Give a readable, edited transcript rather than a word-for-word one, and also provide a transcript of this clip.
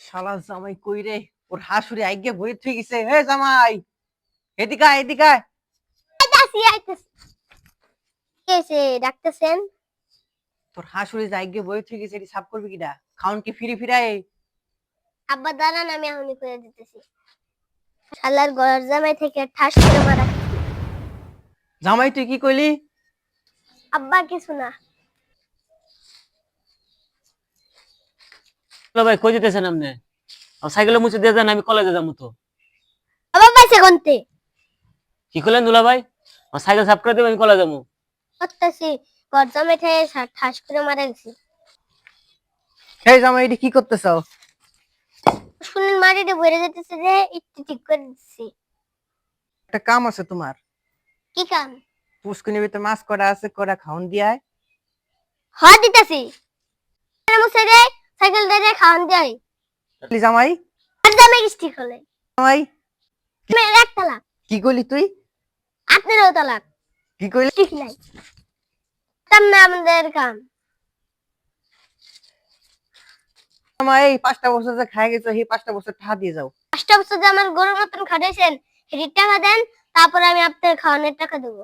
শালা জামাই কই রে? ওর হাসুরি আইগে বই থুই গেছে। হে জামাই, এদিকে আয়, এদিকে আয়। আইতাছি আইতাছি। কেসে ডাকতেছেন? তোর হাসুরি আইগে বই থুই গেছে, এটি সাফ করবি কিডা? খাউন কি ফিরি ফিরাই? আব্বা দাঁড়ান, আমি এখনই করে দিতেছি। শালার ঘর জামাই থেকে ঠাস করে মারা। জামাই তুই কি কইলি? আব্বা কিছু না। ভাই কই যেতেছেন আপনি? সাইকেলে মুছে দিয়ে যান, আমি কলেজে যাবো তো। আব্বা পাইছে কোনতে? কি করলেন দুলা ভাই? আমার সাইকেল সাফ করে দেবেন, আমি কলেজে যাবো। করতেছি। ঘর জামাই থেকে ঠাস করে মারা গেছে। হে জামাই, এটি কি করতেছাও? শুনুন, মাটিতে ভরে যেতেছে যে একটু ঠিক করে দিচ্ছি। একটা কাম আছে তোমার। কি কাম? পুষ্কুনির ভিতর মাছ করা আছে, করা খাউন দিয়ায়। হ্যাঁ দিতেছি। মুছে দে, সাইকেল দিয়ে খাওয়ান দেয়। জামাই, ঘর জামাই কিস্তি খোলে। জামাই মেয়ের এক তালাক, কি কইলি তুই? আপনারও তালাক। কি কইলি? ঠিক নাই। তার না আমাদের কাম। জামাই, এই 5টা বছর যে খাই গেছো, সেই 5টা বছর টাকা দিয়ে যাও। 5টা বছর যে আমার গরুর মতন খাটাইছেন, সেটির টাকা দেন, তারপরে আমি আপনার খাওয়ানোর টাকা দেবো।